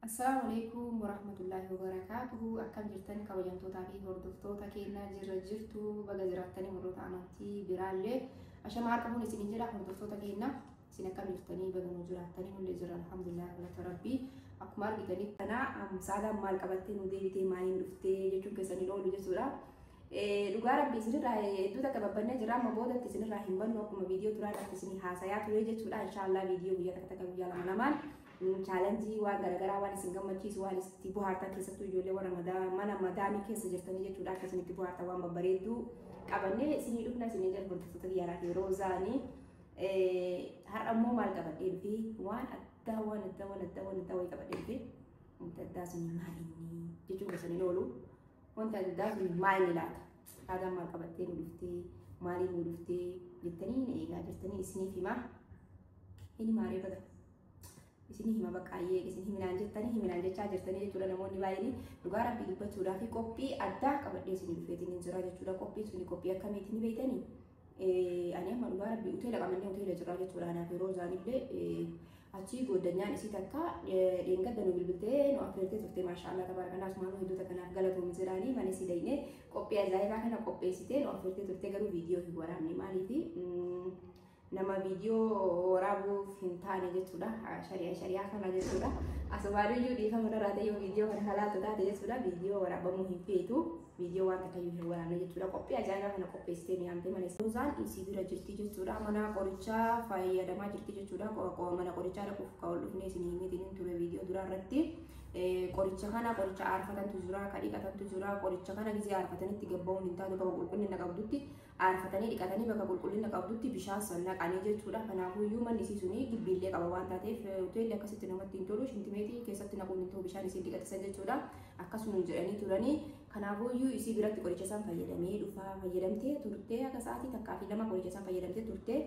Assalamualaikum warahmatullahi wabarakatuh. Akkam jirtan kabajamtootaa fi hordoftoota keenya jirtu baga jiraatanii warroota amantii biraallee ashama harka fuun isin jira hordoftoota keenya isin akkam jirtanii baga nu jiraatanii mullee jira alhamdulillah galata rabbii akkuma argitanii kana saadaan maal qabattee nu deebitee maaliin dhuftee jechuun keessanii oolu jechuudha. Dhugaa rabbii isinirraa hedduu takka babbannee jira amma boodatti isinirraa hin bannu akkuma viidiyoo turaadhaatti isin haasayaa ture jechuudha. Inshaallah viidiyoo guyyaa takka guyyaa lama lamaan challenge waan garagaraa waan isin gammachiisu waan itti bu'aartan keessattuu ijoollee warra mana madaamii keessa jirtanii jechuudha akka isinitti bu'aartan waan babbareedduu qabannee isinii dhufna isinii jala hordoftoota biyyaa fi yeroo zaanii har'a immoo maal qabadhee dhufe waan addaa wayii qabadhee dhufe wanta addaa sun maalinni jechuun keessanii oolu wanta addaa sun maalinni laata aadaan maal qabattee nu dhuftee maaliin nu dhuftee jettanii eegaa jirtanii isiniif himaa inni maaree bada. Isin hima bakkaayyee isin himinaan jechaa jirtanii jechuudha namoonni baay'een dhugaa rabbii dubbachuudhaa fi qophii addaa qabadhee isin dhufeetiin jira jechuudha. Qophiin suni qophii akkamiitiin beeytanii ani amma dhugaa rabbii hoteela qabannee hoteela jira jechuudha. Anaaf yeroo isaanillee achii gooddanyaan isii takka dheengadda nu bilbiltee nu affeertee turte maashaallah tabaarakallah asumaan hedduuta kanaaf galatoomii jedhanii mana isii daynee qophii ajaa'ibaa kana qopheessitee nu affeertee turte garuu viidiyoo hin waraabne maaliifi nama viidiyoo waraabuuf hin taane jechuudha. Shariyaa kana jechuudha. Asumaaniyyuu dhiifama irraa ta'e viidiyoo kana halaatu taate jechuudha. Viidiyoo waraabamuu hin feetu. Viidiyoo waan takka hin waraabne jechuudha. Qophii ajaa'ibaa kana qopheessitee mi'aamtee mana isaan isii bira jirti jechuudha. Mana qorichaa fayyadamaa jirti jechuudha. Mana qorichaa dhaquuf ka'uun dhufnee isin himitiin ture viidiyoo duraa irratti. Qoricha kana qoricha aarfatantu jira, kadhiqatantu jira. Qoricha kana gisee aarfatanitti gabbaa'uun hin taatu bakka qulqullina qabdutti aarfatanii dhiqatanii bakka qulqullina qabdutti bishaan san naqanii jechuudha. Kanaafuyyuu manni isii suni gibbiillee qaba waan taateef hoteelli akkasitti namatti hin tolu shintimeetii keessatti naquun hin ta'u bishaan isii dhiqatisan jechuudha. Akkasuma jedhanii turanii kanaafuyyuu isii biratti qoricha san fayyadamee dhufaa fayyadamtee turtee akka sa'aatii takkaa fi lama qoricha san fayyadamtee turtee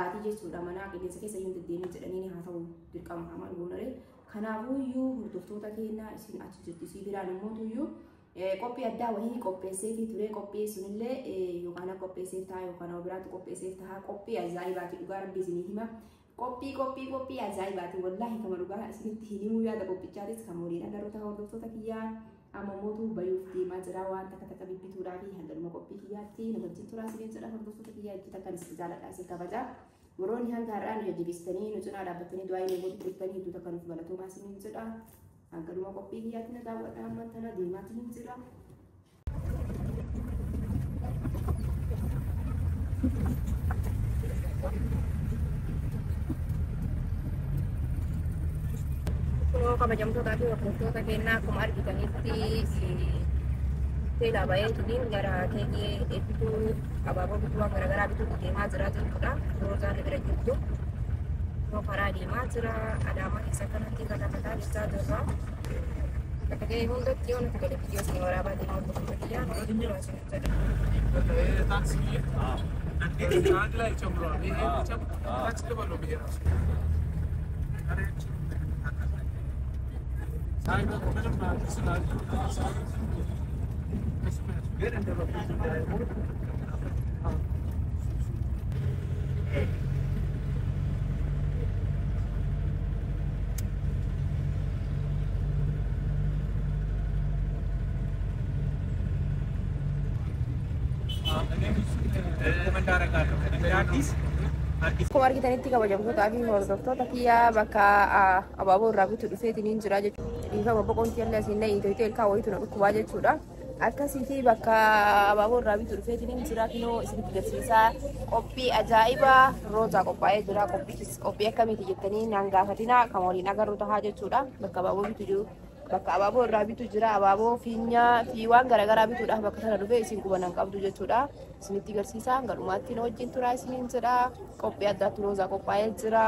baatii jechuudha. Mana qilleensa keessa hin deddeemin jedhanii haa ta'u dirqama hamaan goonaree. Kanaafuyyuu hordoftoota keenya isin achi jirti isii biraan immootuyyuu qophii addaa wayii qopheessee fi ture qophii sunillee yookaan qopheessee ta'a yookaan biraatti qopheessee ta'a qophii ajaa'ibaati dhugaa rabbii isinii hima qophii ajaa'ibaati wallaahi kama dhugaa isinitti himuu yaada qophichaatis kan waliin agarroota hordoftoota kiyyaa amma mootuu bayuuf deemaa jira waan takka bibbituudhaa fi hangaluma qophii kiyyaatti namatti turaa isiniin jedha hordoftoota kiyyaa itti takkan isin jaaladhaa isin kabajaa. Warroonni hanga har'aa nu jajjabeessitanii nu cinaa dhaabbattanii du'aa inni godhu turtanii hedduu takka nuuf galatoomaa isiniin jedha. Hangaluma qophii kiyyaatti na daawwadhaa amma tana deemaatti hin jira. Kunoo kabajamtootaa fi hordoftoota keenyaa akkuma argitanitti teelaa baay'eetiin gara keekii eebbituu abaaboo bituu waan garaagaraa bituutti deemaa jira jechuudha. Roozaan bira jirtu. Kunoo karaa deemaa jira. Adaamaa keessa kanatti katafataa jechaa jirra. Bakka ga'ee hundatti yoo nuti gadi viidiyoo isin waraabaa deemaa hordoftoota kiyyaa nuti jira isin Akkuma argitanitti kabajamtootaa fi hordoftoota kiyyaa bakka abaaboo irraa bitu dhufeetiin jira jechuudha. Dhiifama boqontii illee asiin na hiitoo ilkaa wayitu na dhukkubaa jechuudha. Akkasitti bakka abaaboo irraa bitu dhufeetiin jira kunoo isinitti agarsiisaa qophii ajaa'ibaa roozaa qophaa'ee jira. Qophii akkamiiti jettanii naan gaafatina kan waliin agarru tahaa jechuudha. Bakka abaaboo bitu jiru. Bakka abaaboo irraa bitu jira. Abaaboo fiinyaa fi waan garaagaraa bituudhaaf bakka sana dhufee isin qubanan qabdu jechuudha. Isinitti agarsiisaa galumaatti na wajjin turaa isiniin jedha. Qophii addaatti roozaa qophaa'ee jira.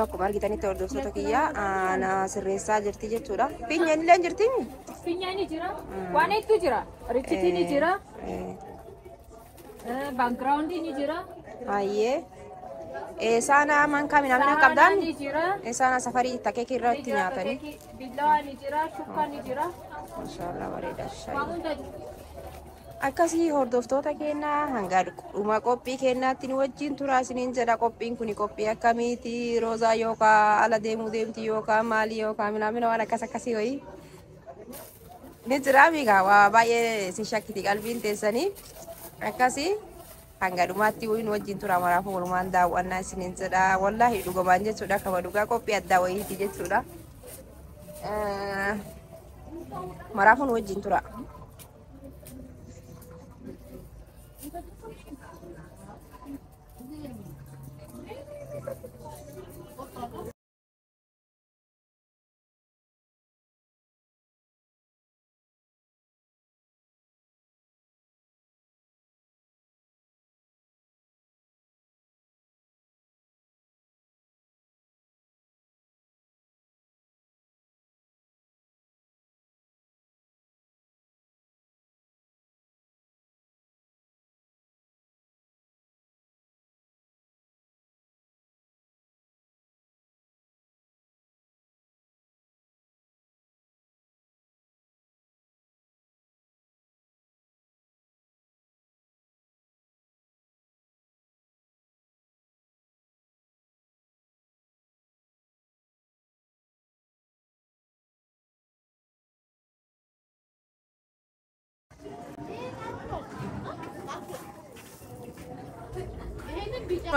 Akkuma argitanitti hordoftoota kiyyaa na sirreessaa jirti jechuudha. Fiinyaan illee jirti. Fiinyaan ni jira. Waan hedduu jira. Richitii ni jira. Background ni jira. Ayyee. Sana manka minamina qabdan sana safari takee irratti nyaatanii billaa ni jira shukka ni jira Maashaallah bareeda Waa shayii. hunda jiru. Akkasii hordoftoota keenyaa hanga dhuma qophii keenyaatti nu wajjin turaa isiniin jedha. Qophiin kun qophii akkamiiti? Roozaa yookaan ala deemuu deemti yookaan maalii yookaan minaamina waan akkas akkasii wayii ni jira. Miigaa waa baay'ee si shakkiti qalbiin teessanii akkasii hanga dhumaatti nu wajjin turaa. Maraafuu walumaan daawwannaa isiniin jedha. Wallaahi dhugumaan jechuudha. Kama dhugaa qophii addaa wayiiti jechuudha. Maraafuu nu wajjin turaa.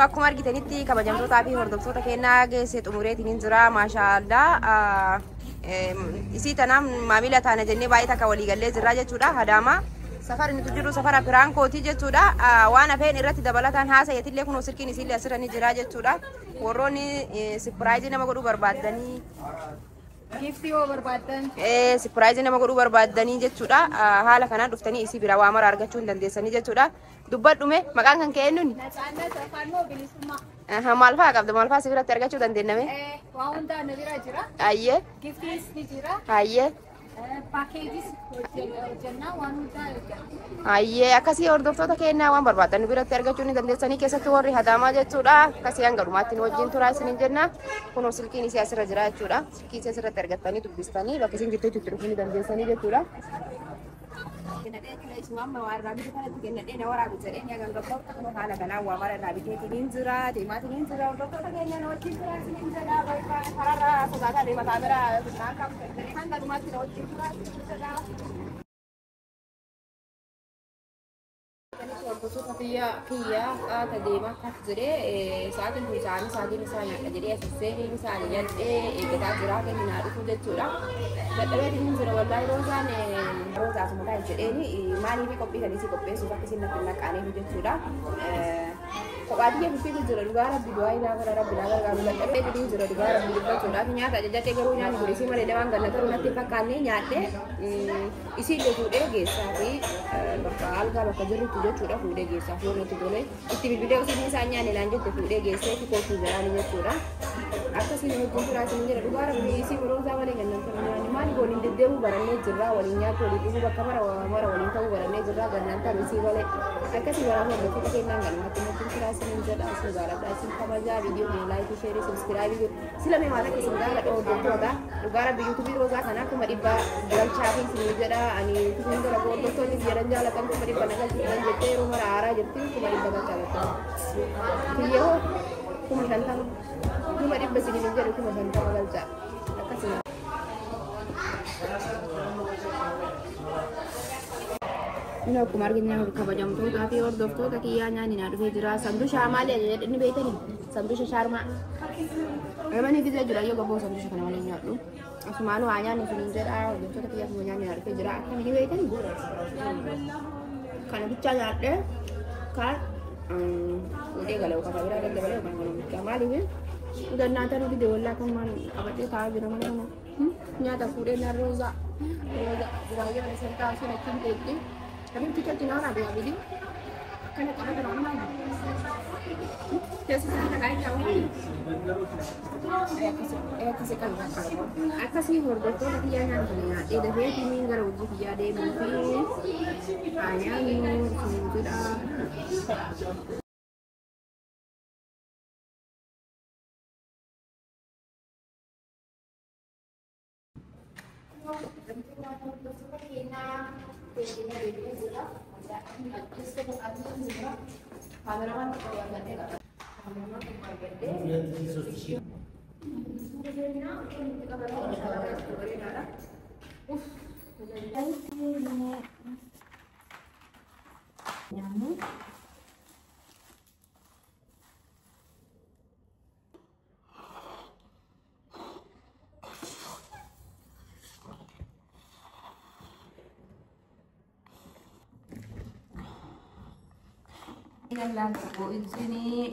Akkuma argitanitti kabajamtootaa fi hordoftoota keenyaa geessee xumureetiin jira. Maashaallah isii tanaan maamila taana jennee baay'ee takka walii gallee jirra jechuudha. Hadaama safar inni jiru safara Piraankooti jechuudha. Waan hafeen irratti dabalataan haasayatillee kun sirkiin isiillee asirra ni jira jechuudha. Warroonni sipiraayizii nama godhuu barbaadanii Giftii yoo barbaadan. Sipiraayizii nama godhuu barbaadanii jechuudha. Haala kanaan dhuftanii isii bira waa mara argachuu hin dandeessanii jechuudha. Dubbadhume maqaan kan ka'e nuni. Nacaannat afaan bilisummaa. Maal fa'aa qabda? Maal fa'aa si biratti argachuu dandeenyame? Waa hundaa na bira jira. Ayyee. Giftiis ni jira. Ayyee. Paakeejis hojjannaa waan hundaa argatu. Ayyee akkasii hordoftoota keenyaa waan barbaadan biratti argachuu ni dandeessanii keessatti warri Hadaamaa jechuudha. Akkasii hanga dhumaatti nu wajjin turaa isiniin jenna. Kunoo silkiin isii asirra jira jechuudha. Silkii isii asirratti argattanii dubbistanii bakka isin jirtu itti dhufuu ni dandeessanii jechuudha. Mama warra bitu kana kennadhee na waraabuu jedhee ni agan gabbaa tokko haala kanaan waa mara irraa biteetiin jira deemaatiin hin jira hordoftoota keenya na wajjin turaa isiniin jedha. Kararraa sodaataa deemataa bira bishaan qabu hanga dhumaatti na wajjin turaa isiniin jedha. Hordoftoota kiyyaa qaata deemaa akkas jedhee sa'aatiin kun sa'aatiin isaa nyaadha jedhee asisseeriin isaa nyaadhee eeggataa jira kenni naa dhufu jechuudha. Dadhabeetiin hin jira wallaahi roozaan roozaa asuma kan jedheeni maaliif qophii kan isii qopheessuuf akka isin natti naqaaniif jechuudha. Kophaatiyya buffeetu jira dhugaa rabbi du'aa ilaa gara rabbi laa gargaaru dadhabeetiin jira dhugaa rabbi dubbachuudhaaf nyaata ajajatee garuu nyaanni kun isii malee dabaan gannata natti fakkaannee nyaadhee isii illee fuudhee geessaa fi bakka algaa bakka jirrutti jechuudha fuudhee geessaa fi warra itti tole itti bilbilee osoo isaa nyaanne laan jette fuudhee geessee fi koofii jiraani jechuudha. Akkasiin wajjin turaa isin jira dhugaa rabbi isii roozaa malee gannata nyaanni maali waliin deddeemuu barannee jirraa waliin nyaatu waliin dhuguu bakka mara waliin ta'uu barannee jirraa gannata isii malee akkasii waraabaa hordoftoota keenyaan galmatti wajjin turaa isin jedha isin gaaladha isin kabajaa viidiyoo kana laayikii sheerii sabskiraabii sila mee waan akka isin gaaladha hordoftoota dhugaa rabbi yuutuubii roozaa kana akkuma dhibbaa galchaa fi isin jedha ani yuutuubiin gara hordoftoonni jedhan jaalatan kuma dhibba nagalchuudhaan jettee yeroo mara aaraa jirti kuma dhibba galchaa galchaa kiyyoo kuma shantama kuma dhibba isin jedhu kuma shantama galchaa akkasuma. Ini akkuma arginu kabajamtootaa fi hordoftoota kiyyaa nyaanni naa dhufee jira. Sandusha maali jedhanii beektanii? Sandusha shaarmaa. Namni gizee jira yoo gaboo sandusha kana malee nyaadhu. Asumaan waa nyaanni sun jedha hordoftoota kiyyaa kuma nyaanni naa dhufee jira. Akka ni beektanii? Kana bichaa nyaadhee kan fuudhee galau kata biraa daddabalee kan kana bichaa maaliif? Gannaata nuti deewwallaa kan maal qabatee taa'aa jira mana kana. Nyaata fuudhee na roozaa. Roozaa baay'ee mana santaa sun achiin teetti. Tapi kita tinggal ada yang ini, kan ada orang mana? Jadi kita kayak jauh ini. Kasih kan? Aku sih hordoftoota kiyyaa nyaatanii nyaadhee dafee timiin gara hojii kiyyaa deemuu fi ayyaanni jedha. Ilalang ko sini,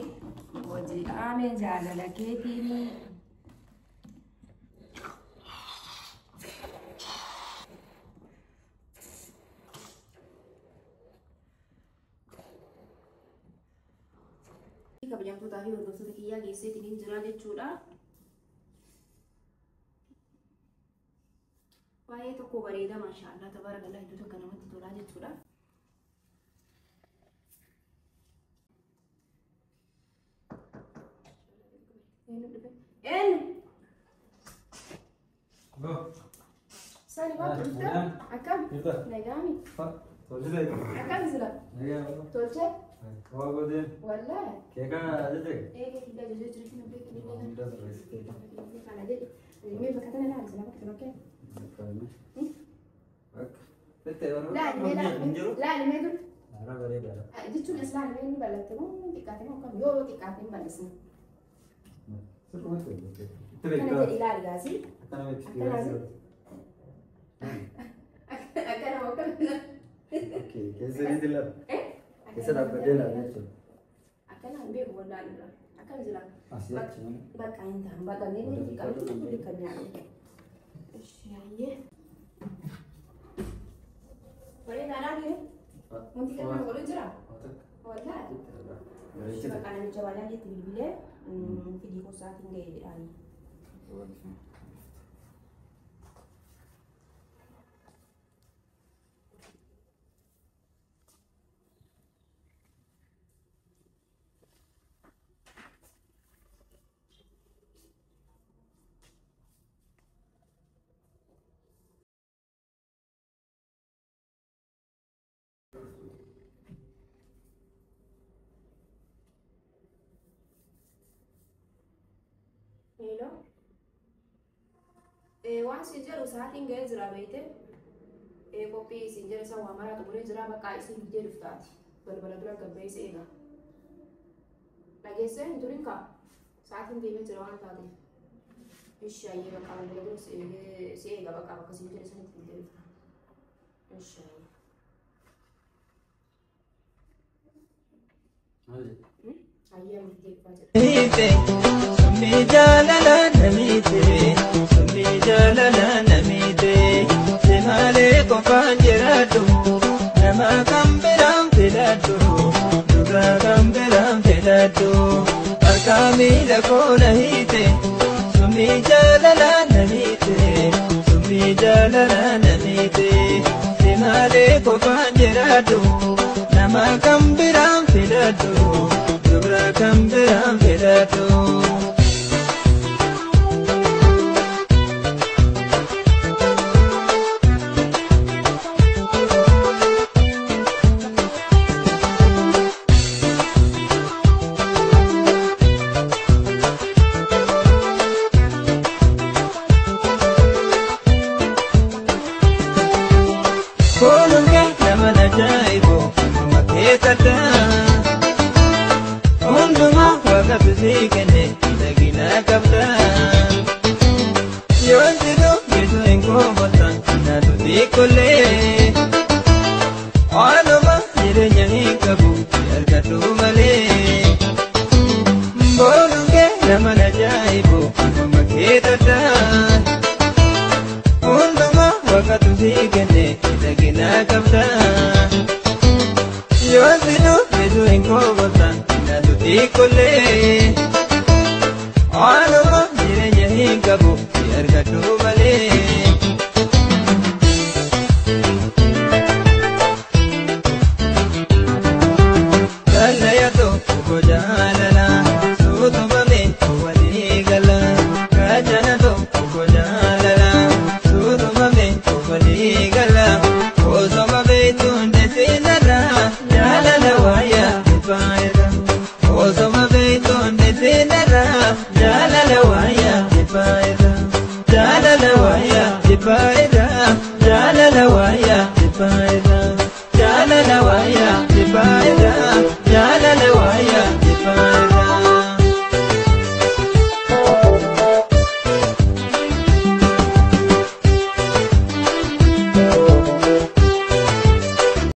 wajib ame jalan lagi ini. Kabajang tu tadi untuk sedikit gisi ini jelas dicuda. Wah itu kau berida, masya Allah, tabarakallah itu tu kan nama tu lah dicuda. En. Go. Sani bak usta. Akam. Negami. Tolcay. Akam zila. Ya. Tolcay. Kau gede. Wallahi. Keka ada deh. Kita jadi cerita nanti kita. Kita terus. Karena jadi ini berkata nak selamat kita okey. Bak. Betul orang. La ni medu. Ara beri bera. Jadi cuma selalu ini balat tu tikatnya kan yo tikatnya balasnya. Seperti itu. Karena jadi lari gazi. Karena itu. Akan mau kan? Oke, कैसे नहीं दिला? कैसे आप दिला itu? Akan ambil bola ni lah. Akan jelas. Asyik cuma. Bakain tambah dan ini kalau tu dikerja. Isyaiye. Boleh darah ni? Mungkin kan boleh jelas. Boleh. Sebab kalau mencoba lagi bila video saat ini ada. Hello. Waan sinjaro saatiin ga'ee jira beekte. Qophii sinjara isa waa maraatu godhee jira bakka isin hidhee dhuftaati. Balbala dura gabbeessa eega. Dhageessee hin turin kaa. Saatiin deemee jira waan taateef. Ishaayyee bakka balbala dura si eega bakka sinjara isanitti hidhee dhufta. Ishaayyee. Ayyee hidhee dhufaa jira. Summi jalala namite simale kofan jiratu nama kambiram filatu dura kambiram filatu akami lakona hite summi jalala namite simale kofan jiratu nama kambiram filatu dura kambiram filatu. Aluma, jirenya hingabu, biar gadu male.